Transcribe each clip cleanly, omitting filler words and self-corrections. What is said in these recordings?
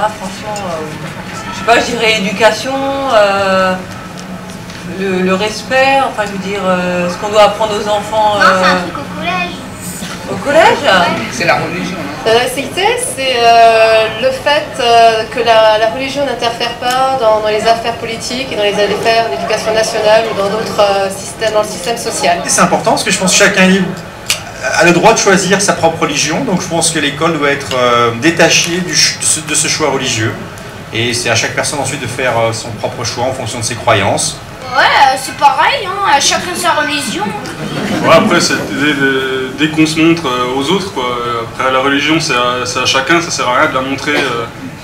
là, franchement, je sais pas, je dirais éducation, le respect, enfin, je veux dire, ce qu'on doit apprendre aux enfants. Non, c'est un truc au collège. Au collège? Ouais. C'est la religion. La laïcité, c'est le fait que la religion n'interfère pas dans les affaires politiques et dans les affaires d'éducation nationale ou dans d'autres systèmes, dans le système social. C'est important parce que je pense que chacun a le droit de choisir sa propre religion, donc je pense que l'école doit être détachée de ce choix religieux. Et c'est à chaque personne ensuite de faire son propre choix en fonction de ses croyances. Ouais, c'est pareil, hein, chacun sa religion. Ouais, après, dès qu'on se montre aux autres, quoi. Après, la religion, c'est à chacun, ça sert à rien de la montrer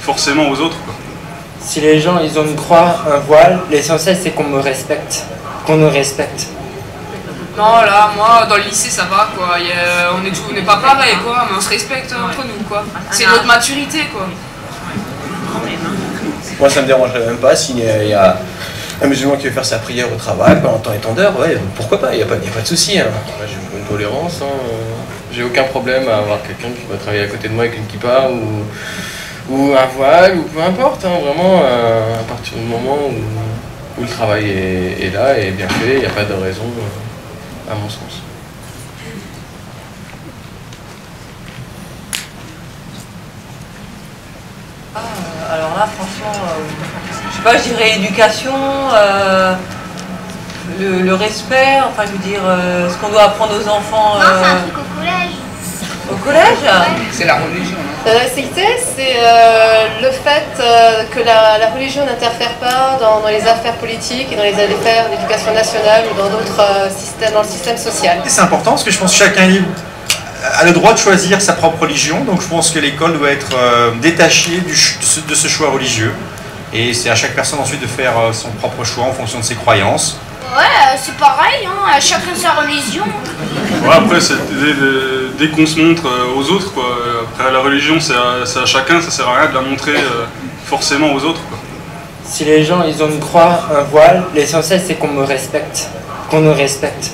forcément aux autres, quoi. Si les gens ils ont une croix, un voile, l'essentiel c'est qu'on me respecte, qu'on nous respecte. Non, là, moi, dans le lycée, ça va, quoi. On n'est pas pareil, quoi, mais on se respecte entre nous, quoi. C'est notre maturité, quoi. Moi, ça me dérangerait même pas s'il y a un musulman qui veut faire sa prière au travail, en temps et temps d'heure, ouais, pourquoi pas, il n'y a pas de souci. Hein. Moi, j'ai une tolérance, hein. J'ai aucun problème à avoir quelqu'un qui va travailler à côté de moi avec une kippa ou un voile, ou peu importe, hein, vraiment, à partir du moment où le travail est là et bien fait, il n'y a pas de raison, à mon sens. Alors là, franchement, je sais pas, je dirais éducation, le respect, enfin, je veux dire, ce qu'on doit apprendre aux enfants. Non, c'est un truc au collège. Au collège? Ouais. C'est la religion. La laïcité, c'est le fait que la religion n'interfère pas dans les affaires politiques et dans les affaires d'éducation nationale ou dans d'autres systèmes, dans le système social. C'est important parce que je pense que chacun a le droit de choisir sa propre religion, donc je pense que l'école doit être détachée de ce choix religieux. Et c'est à chaque personne ensuite de faire son propre choix en fonction de ses croyances. Ouais, c'est pareil, hein, chacun sa religion. Ouais, après, dès qu'on se montre aux autres, quoi. Après, la religion, c'est à chacun, ça sert à rien de la montrer forcément aux autres, quoi. Si les gens ils ont une croix, un voile, l'essentiel c'est qu'on me respecte, qu'on nous respecte.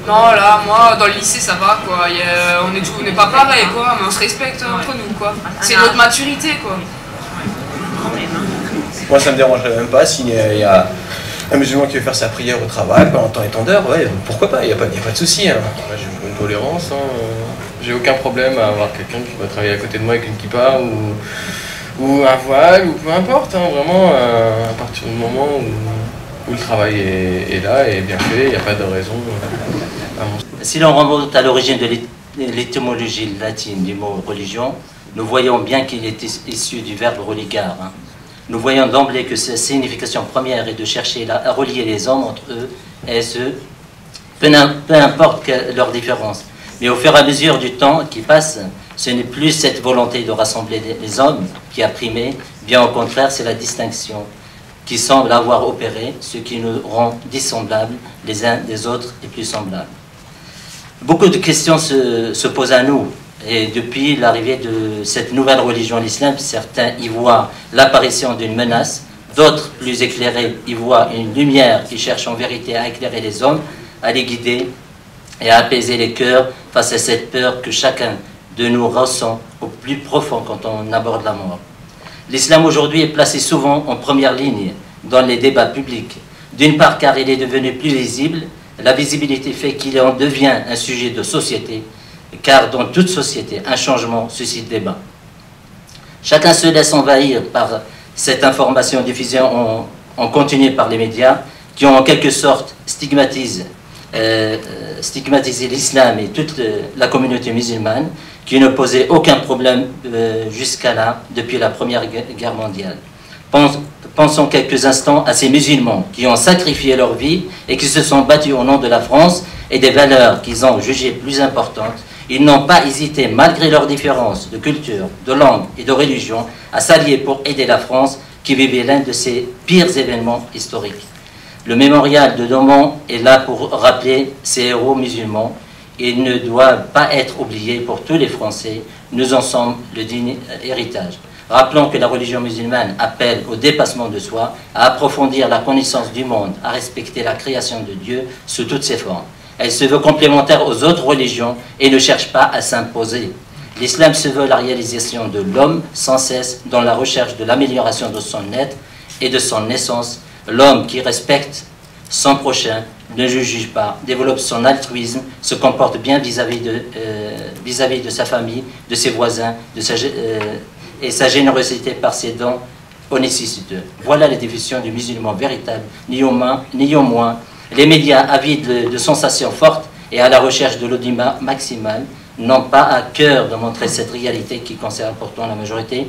Non, là, moi, dans le lycée, ça va, quoi. On n'est pas pareil, quoi, mais on se respecte entre nous, quoi. C'est notre maturité, quoi. Moi, ça me dérangerait même pas s'il y a un musulman qui veut faire sa prière au travail, en temps et temps d'heure, ouais, pourquoi pas, il n'y a pas de souci. Hein. Moi, j'ai une tolérance, hein. J'ai aucun problème à avoir quelqu'un qui va travailler à côté de moi avec une kippa ou un voile, ou peu importe, hein, vraiment, à partir du moment où le travail est là et bien fait, il n'y a pas de raison, à mon sens. Si l'on remonte à l'origine de l'étymologie latine du mot religion, nous voyons bien qu'il est issu du verbe religare. Hein. Nous voyons d'emblée que sa signification première est de chercher à relier les hommes entre eux et eux, peu importe leurs différences. Mais au fur et à mesure du temps qui passe, ce n'est plus cette volonté de rassembler les hommes qui a primé, bien au contraire, c'est la distinction qui semble avoir opéré, ce qui nous rend dissemblables les uns des autres et plus semblables. Beaucoup de questions se posent à nous. Et depuis l'arrivée de cette nouvelle religion, l'islam, certains y voient l'apparition d'une menace, d'autres, plus éclairés, y voient une lumière qui cherche en vérité à éclairer les hommes, à les guider et à apaiser les cœurs face à cette peur que chacun de nous ressent au plus profond quand on aborde la mort. L'islam aujourd'hui est placé souvent en première ligne dans les débats publics, d'une part car il est devenu plus visible, la visibilité fait qu'il en devient un sujet de société, car dans toute société, un changement suscite débat. Chacun se laisse envahir par cette information diffusée en continu par les médias, qui ont en quelque sorte stigmatisé l'islam et toute la communauté musulmane, qui ne posait aucun problème jusqu'à là, depuis la Première Guerre mondiale. Pensons quelques instants à ces musulmans qui ont sacrifié leur vie et qui se sont battus au nom de la France et des valeurs qu'ils ont jugées plus importantes. Ils n'ont pas hésité, malgré leurs différences de culture, de langue et de religion, à s'allier pour aider la France qui vivait l'un de ses pires événements historiques. Le mémorial de Domon est là pour rappeler ces héros musulmans. Il ne doit pas être oublié pour tous les Français. Nous en sommes le digne héritage. Rappelons que la religion musulmane appelle au dépassement de soi, à approfondir la connaissance du monde, à respecter la création de Dieu sous toutes ses formes. Elle se veut complémentaire aux autres religions et ne cherche pas à s'imposer. L'islam se veut la réalisation de l'homme sans cesse dans la recherche de l'amélioration de son être et de son essence. L'homme qui respecte son prochain, ne juge pas, développe son altruisme, se comporte bien vis-à-vis de sa famille, de ses voisins, et sa générosité par ses dons aux nécessiteux. Voilà la définition du musulman véritable. Néanmoins, les médias avides de sensations fortes et à la recherche de l'audimat maximal n'ont pas à cœur de montrer cette réalité qui concerne pourtant la majorité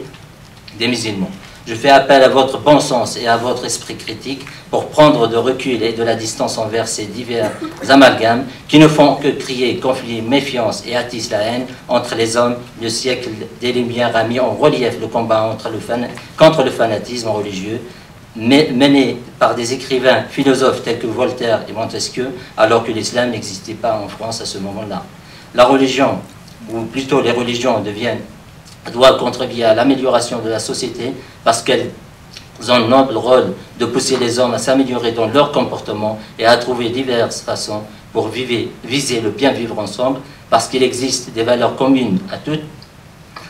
des musulmans. Je fais appel à votre bon sens et à votre esprit critique pour prendre de recul et de la distance envers ces divers amalgames qui ne font que crier conflit, méfiance et attissent la haine entre les hommes. Le siècle des Lumières a mis en relief le combat contre le fanatisme religieux mené par des écrivains philosophes tels que Voltaire et Montesquieu, alors que l'islam n'existait pas en France à ce moment-là. La religion, ou plutôt les religions, doivent contribuer à l'amélioration de la société parce qu'elles ont un noble rôle de pousser les hommes à s'améliorer dans leur comportement et à trouver diverses façons pour viser le bien vivre ensemble, parce qu'il existe des valeurs communes à toutes.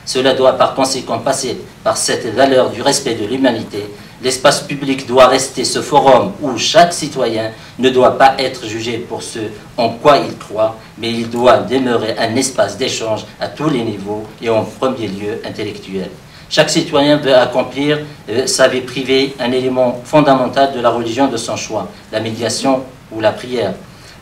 Cela doit par conséquent passer par cette valeur du respect de l'humanité. L'espace public doit rester ce forum où chaque citoyen ne doit pas être jugé pour ce en quoi il croit, mais il doit demeurer un espace d'échange à tous les niveaux et en premier lieu intellectuel. Chaque citoyen veut accomplir sa vie privée, un élément fondamental de la religion de son choix, la médiation ou la prière.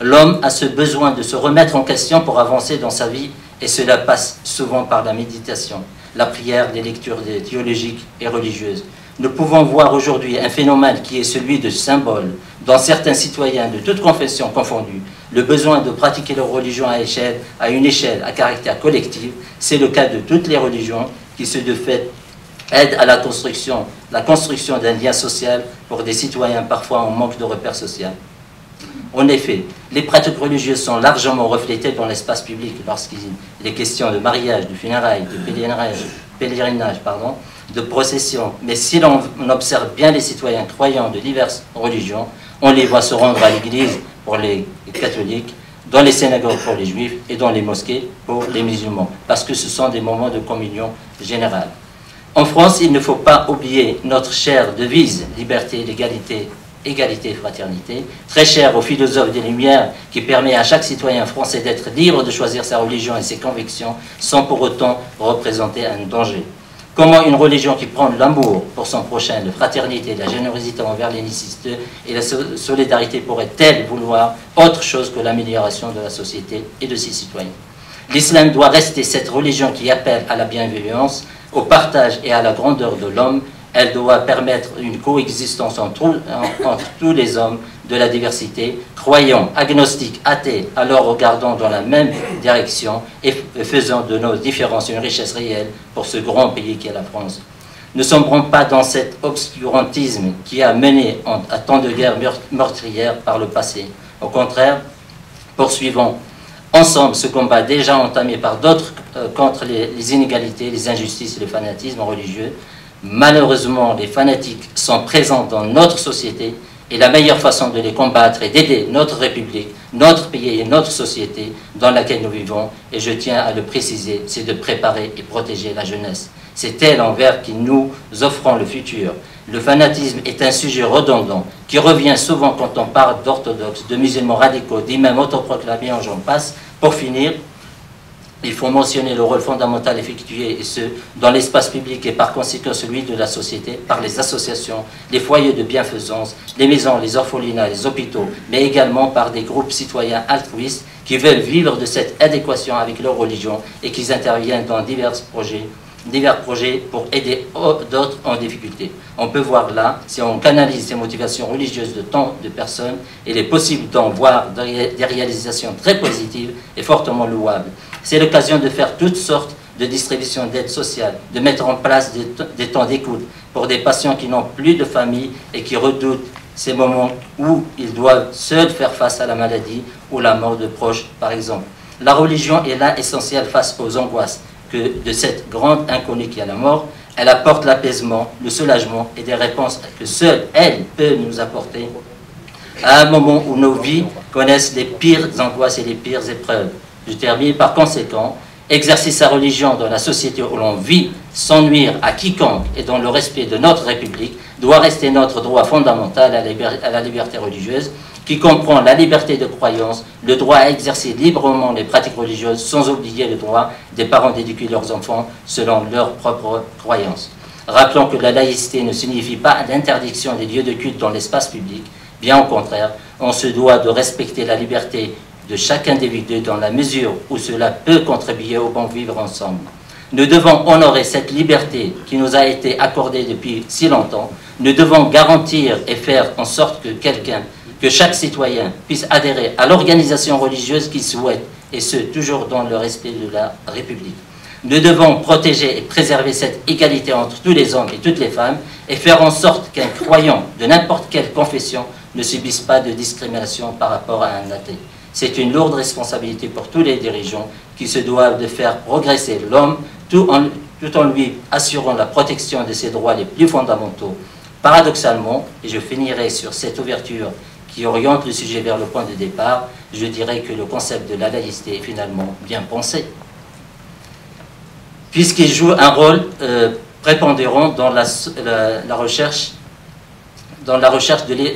L'homme a ce besoin de se remettre en question pour avancer dans sa vie, et cela passe souvent par la méditation, la prière, les lectures théologiques et religieuses. Nous pouvons voir aujourd'hui un phénomène qui est celui de symboles dans certains citoyens de toutes confessions confondues. Le besoin de pratiquer leur religion à une échelle à caractère collectif, c'est le cas de toutes les religions qui se de fait aident à la construction d'un lien social pour des citoyens parfois en manque de repères sociaux. En effet, les pratiques religieuses sont largement reflétées dans l'espace public lorsqu'il est question de mariage, de funérailles, de pèlerinage, de procession. Mais si l'on observe bien les citoyens croyants de diverses religions, on les voit se rendre à l'église pour les catholiques, dans les synagogues pour les juifs et dans les mosquées pour les musulmans, parce que ce sont des moments de communion générale. En France, il ne faut pas oublier notre chère devise « Liberté, l'égalité, égalité et fraternité », très chère aux philosophes des Lumières, qui permet à chaque citoyen français d'être libre de choisir sa religion et ses convictions sans pour autant représenter un danger. Comment une religion qui prend l'amour pour son prochain, la fraternité, la générosité envers les nécessiteux et la solidarité pourrait-elle vouloir autre chose que l'amélioration de la société et de ses citoyens? L'islam doit rester cette religion qui appelle à la bienveillance, au partage et à la grandeur de l'homme. Elle doit permettre une coexistence entre tous les hommes de la diversité, croyants, agnostiques, athées, alors regardant dans la même direction et faisant de nos différences une richesse réelle pour ce grand pays qu'est la France. Ne sombrons pas dans cet obscurantisme qui a mené à tant de guerres meurtrières par le passé. Au contraire, poursuivons ensemble ce combat déjà entamé par d'autres contre les inégalités, les injustices et le fanatisme religieux. Malheureusement, les fanatiques sont présents dans notre société et la meilleure façon de les combattre est d'aider notre République, notre pays et notre société dans laquelle nous vivons. Et je tiens à le préciser, c'est de préparer et protéger la jeunesse. C'est elle envers qui nous offrons le futur. Le fanatisme est un sujet redondant qui revient souvent quand on parle d'orthodoxes, de musulmans radicaux, d'imams autoproclamés, j'en passe. Pour finir, il faut mentionner le rôle fondamental effectué, et ce, dans l'espace public et par conséquent celui de la société, par les associations, les foyers de bienfaisance, les maisons, les orphelinats, les hôpitaux, mais également par des groupes citoyens altruistes qui veulent vivre de cette adéquation avec leur religion et qui interviennent dans divers projets pour aider d'autres en difficulté. On peut voir là, si on canalise ces motivations religieuses de tant de personnes, il est possible d'en voir des réalisations très positives et fortement louables. C'est l'occasion de faire toutes sortes de distributions d'aide sociale, de mettre en place des temps d'écoute pour des patients qui n'ont plus de famille et qui redoutent ces moments où ils doivent seuls faire face à la maladie ou la mort de proches, par exemple. La religion est là essentielle face aux angoisses de cette grande inconnue qui est la mort. Elle apporte l'apaisement, le soulagement et des réponses que seule elle peut nous apporter à un moment où nos vies connaissent les pires angoisses et les pires épreuves. Je termine par conséquent, Exercer sa religion dans la société où l'on vit, sans nuire à quiconque et dans le respect de notre République, doit rester notre droit fondamental à la liberté religieuse, qui comprend la liberté de croyance, le droit à exercer librement les pratiques religieuses, sans oublier le droit des parents d'éduquer leurs enfants selon leurs propres croyances. Rappelons que la laïcité ne signifie pas l'interdiction des lieux de culte dans l'espace public, bien au contraire, on se doit de respecter la liberté de chaque individu dans la mesure où cela peut contribuer au bon vivre ensemble. Nous devons honorer cette liberté qui nous a été accordée depuis si longtemps. Nous devons garantir et faire en sorte que chaque citoyen puisse adhérer à l'organisation religieuse qu'il souhaite, et ce, toujours dans le respect de la République. Nous devons protéger et préserver cette égalité entre tous les hommes et toutes les femmes, et faire en sorte qu'un croyant de n'importe quelle confession ne subisse pas de discrimination par rapport à un athée. C'est une lourde responsabilité pour tous les dirigeants qui se doivent de faire progresser l'homme tout en lui assurant la protection de ses droits les plus fondamentaux. Paradoxalement, et je finirai sur cette ouverture qui oriente le sujet vers le point de départ, je dirais que le concept de la laïcité est finalement bien pensé, puisqu'il joue un rôle prépondérant dans la recherche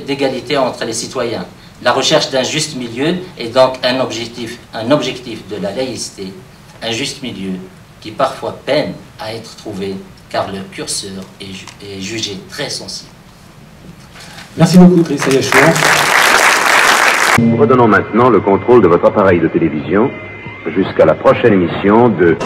d'égalité entre les citoyens. La recherche d'un juste milieu est donc un objectif de la laïcité, un juste milieu qui parfois peine à être trouvé car le curseur est jugé très sensible. Merci beaucoup, Christophe Yachoua. Nous redonnons maintenant le contrôle de votre appareil de télévision jusqu'à la prochaine émission de...